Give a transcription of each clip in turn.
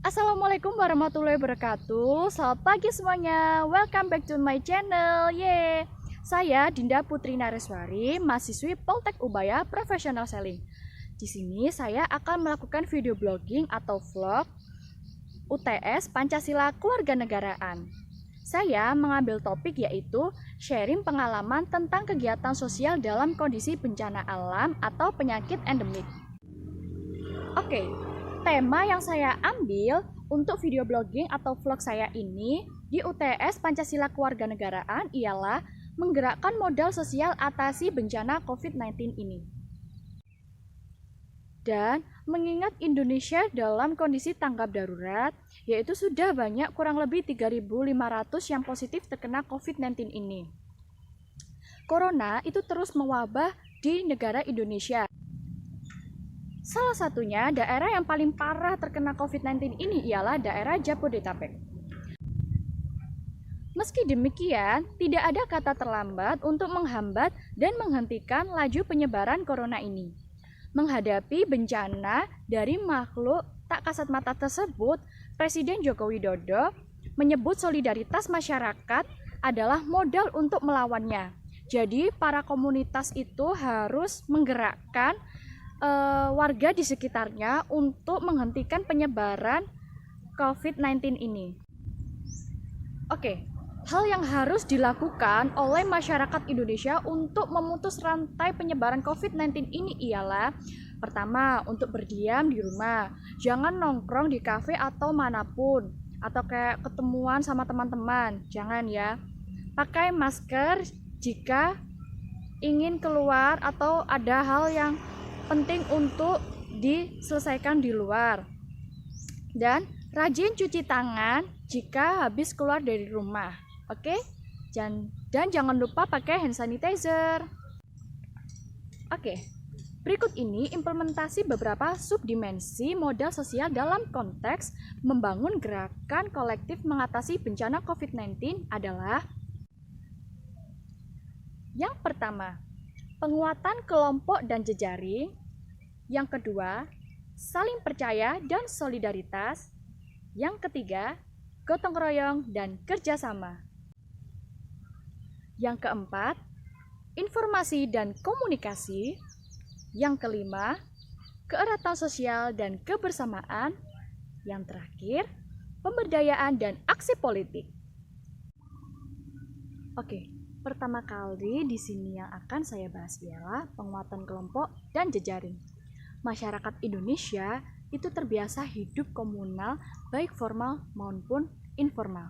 Assalamualaikum warahmatullahi wabarakatuh. Selamat pagi semuanya. Welcome back to my channel. Yeay. Saya Dinda Putri Nareswari, mahasiswi Poltek Ubaya Professional Selling. Di sini saya akan melakukan video blogging atau vlog UTS Pancasila Kewarganegaraan. Saya mengambil topik yaitu sharing pengalaman tentang kegiatan sosial dalam kondisi bencana alam atau penyakit endemik. Oke. Tema yang saya ambil untuk video blogging atau vlog saya ini di UTS Pancasila Kewarganegaraan ialah menggerakkan modal sosial atasi bencana COVID-19 ini. Dan mengingat Indonesia dalam kondisi tanggap darurat, yaitu sudah banyak kurang lebih 3.500 yang positif terkena COVID-19 ini. Corona itu terus mewabah di negara Indonesia. Salah satunya daerah yang paling parah terkena COVID-19 ini ialah daerah Jabodetabek. Meski demikian, tidak ada kata terlambat untuk menghambat dan menghentikan laju penyebaran corona ini. Menghadapi bencana dari makhluk tak kasat mata tersebut, Presiden Joko Widodo menyebut solidaritas masyarakat adalah modal untuk melawannya. Jadi, para komunitas itu harus menggerakkan warga di sekitarnya untuk menghentikan penyebaran COVID-19 ini. Oke, hal yang harus dilakukan oleh masyarakat Indonesia untuk memutus rantai penyebaran COVID-19 ini ialah pertama, untuk berdiam di rumah. Jangan nongkrong di kafe atau manapun, atau kayak ketemuan sama teman-teman. Jangan ya. Pakai masker jika ingin keluar atau ada hal yang penting untuk diselesaikan di luar. Dan rajin cuci tangan jika habis keluar dari rumah. Oke? Dan jangan lupa pakai hand sanitizer. Oke. Berikut ini implementasi beberapa subdimensi modal sosial dalam konteks membangun gerakan kolektif mengatasi bencana COVID-19 adalah: yang pertama, penguatan kelompok dan jejaring. Yang kedua, saling percaya dan solidaritas. Yang ketiga, gotong royong dan kerjasama. Yang keempat, informasi dan komunikasi. Yang kelima, keeratan sosial dan kebersamaan. Yang terakhir, pemberdayaan dan aksi politik. Oke, pertama kali di sini yang akan saya bahas ialah penguatan kelompok dan jejaring. Masyarakat Indonesia itu terbiasa hidup komunal baik formal maupun informal.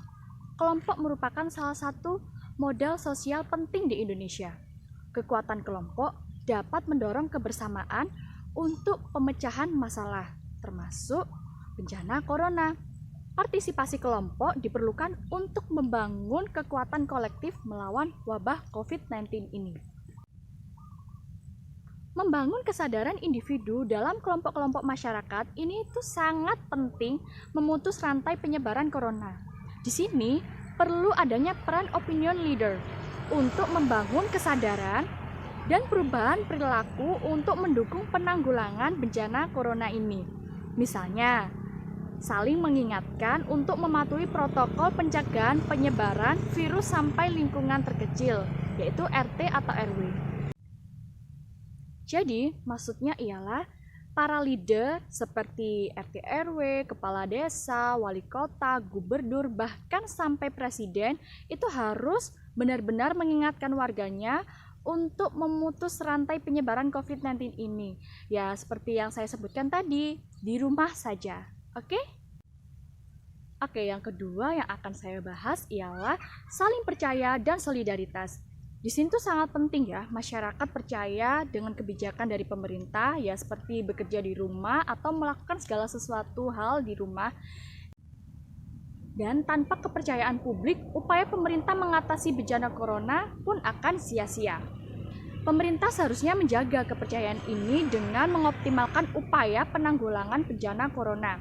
Kelompok merupakan salah satu modal sosial penting di Indonesia. Kekuatan kelompok dapat mendorong kebersamaan untuk pemecahan masalah, termasuk bencana corona. Partisipasi kelompok diperlukan untuk membangun kekuatan kolektif melawan wabah COVID-19 ini. Membangun kesadaran individu dalam kelompok-kelompok masyarakat ini itu sangat penting memutus rantai penyebaran corona. Di sini perlu adanya peran opinion leader untuk membangun kesadaran dan perubahan perilaku untuk mendukung penanggulangan bencana corona ini. Misalnya, saling mengingatkan untuk mematuhi protokol pencegahan penyebaran virus sampai lingkungan terkecil, yaitu RT atau RW. Jadi, maksudnya ialah para leader seperti RT RW, kepala desa, wali kota, gubernur, bahkan sampai presiden itu harus benar-benar mengingatkan warganya untuk memutus rantai penyebaran COVID-19 ini. Ya, seperti yang saya sebutkan tadi, di rumah saja. Oke? Oke, yang kedua yang akan saya bahas ialah saling percaya dan solidaritas. Di sini tuh sangat penting ya, masyarakat percaya dengan kebijakan dari pemerintah, ya seperti bekerja di rumah atau melakukan segala sesuatu hal di rumah. Dan tanpa kepercayaan publik, upaya pemerintah mengatasi bencana corona pun akan sia-sia. Pemerintah seharusnya menjaga kepercayaan ini dengan mengoptimalkan upaya penanggulangan bencana corona,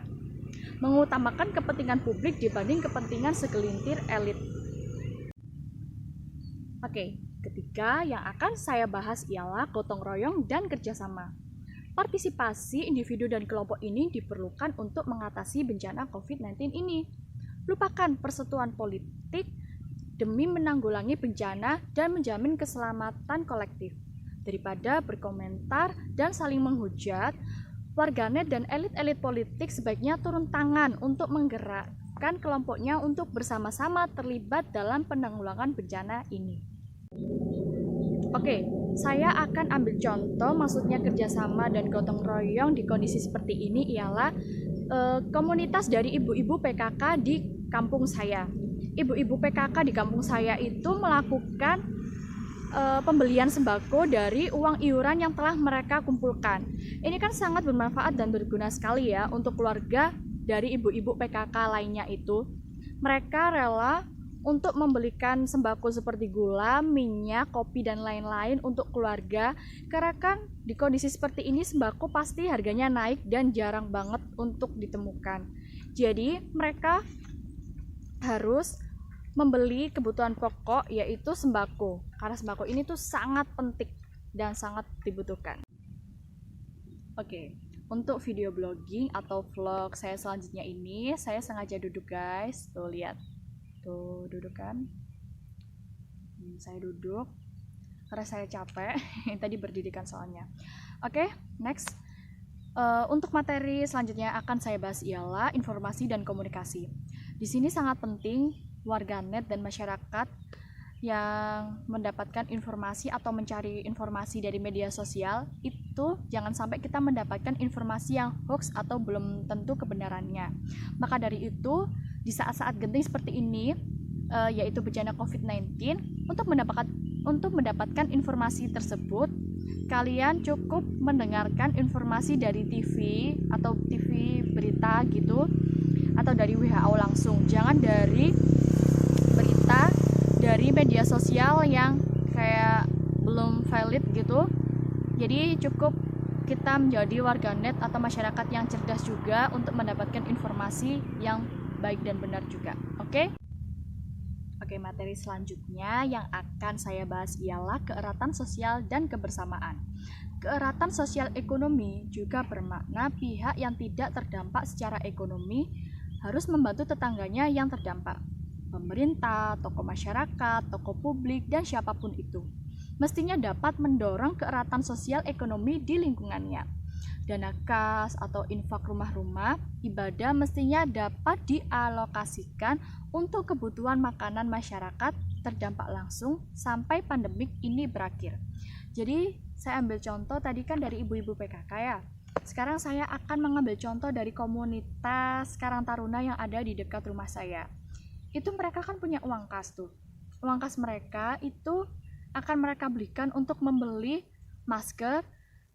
mengutamakan kepentingan publik dibanding kepentingan segelintir elit. Oke. Ketiga yang akan saya bahas ialah gotong royong dan kerjasama. Partisipasi individu dan kelompok ini diperlukan untuk mengatasi bencana COVID-19 ini. Lupakan persetujuan politik demi menanggulangi bencana dan menjamin keselamatan kolektif. Daripada berkomentar dan saling menghujat, warganet dan elit-elit politik sebaiknya turun tangan untuk menggerakkan kelompoknya untuk bersama-sama terlibat dalam penanggulangan bencana ini. Oke, saya akan ambil contoh, maksudnya kerjasama dan gotong royong di kondisi seperti ini ialah komunitas dari ibu-ibu PKK di kampung saya. Ibu-ibu PKK di kampung saya itu melakukan pembelian sembako dari uang iuran yang telah mereka kumpulkan. Ini kan sangat bermanfaat dan berguna sekali ya untuk keluarga dari ibu-ibu PKK lainnya itu. Mereka rela untuk membelikan sembako seperti gula, minyak, kopi, dan lain-lain untuk keluarga. Karena kan di kondisi seperti ini sembako pasti harganya naik dan jarang banget untuk ditemukan. Jadi mereka harus membeli kebutuhan pokok yaitu sembako. Karena sembako ini tuh sangat penting dan sangat dibutuhkan. Oke, untuk video blogging atau vlog saya selanjutnya ini, saya sengaja duduk guys. Tuh lihat. Tuh duduk kan, saya duduk karena saya capek tadi berdirikan soalnya. Oke, next. Untuk materi selanjutnya akan saya bahas ialah informasi dan komunikasi. Di sini sangat penting warganet dan masyarakat yang mendapatkan informasi atau mencari informasi dari media sosial itu jangan sampai kita mendapatkan informasi yang hoax atau belum tentu kebenarannya. Maka dari itu di saat-saat genting seperti ini yaitu bencana COVID-19, untuk mendapatkan informasi tersebut kalian cukup mendengarkan informasi dari TV atau TV berita gitu atau dari WHO langsung. Jangan dari berita dari media sosial yang kayak belum valid gitu. Jadi cukup kita menjadi warganet atau masyarakat yang cerdas juga untuk mendapatkan informasi yang baik dan benar juga. Oke, materi selanjutnya yang akan saya bahas ialah keeratan sosial dan kebersamaan. Keeratan sosial ekonomi juga bermakna pihak yang tidak terdampak secara ekonomi harus membantu tetangganya yang terdampak. Pemerintah, tokoh masyarakat, tokoh publik, dan siapapun itu mestinya dapat mendorong keeratan sosial ekonomi di lingkungannya. Dana kas atau infak rumah-rumah ibadah mestinya dapat dialokasikan untuk kebutuhan makanan masyarakat terdampak langsung sampai pandemik ini berakhir. Jadi saya ambil contoh tadi kan dari ibu-ibu PKK ya. Sekarang saya akan mengambil contoh dari komunitas Karang Taruna yang ada di dekat rumah saya. Itu mereka kan punya uang kas tuh. Uang kas mereka itu akan mereka belikan untuk membeli masker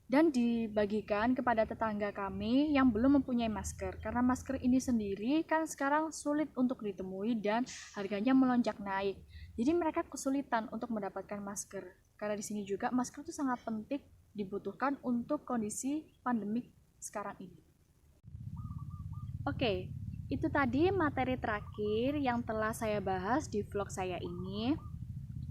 dan dibagikan kepada tetangga kami yang belum mempunyai masker. Karena masker ini sendiri kan sekarang sulit untuk ditemui dan harganya melonjak naik. Jadi mereka kesulitan untuk mendapatkan masker. Karena di sini juga masker itu sangat penting dibutuhkan untuk kondisi pandemik sekarang ini. Oke, itu tadi materi terakhir yang telah saya bahas di vlog saya ini.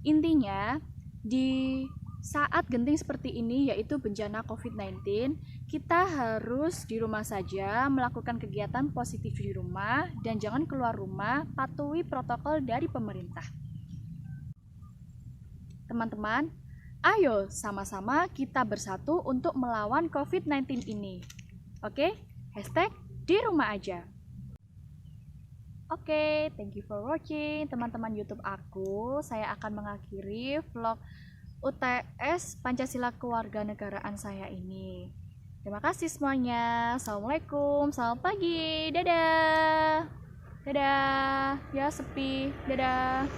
Intinya, di saat genting seperti ini yaitu bencana COVID-19, kita harus di rumah saja melakukan kegiatan positif di rumah dan jangan keluar rumah, patuhi protokol dari pemerintah. Teman-teman, ayo sama-sama kita bersatu untuk melawan COVID-19 ini. Oke, hashtag di rumah aja. Oke, thank you for watching teman-teman YouTube aku. Saya akan mengakhiri vlog UTS Pancasila Kewarganegaraan saya ini. Terima kasih semuanya. Assalamualaikum, selamat pagi, dadah. Dadah. Ya sepi, dadah.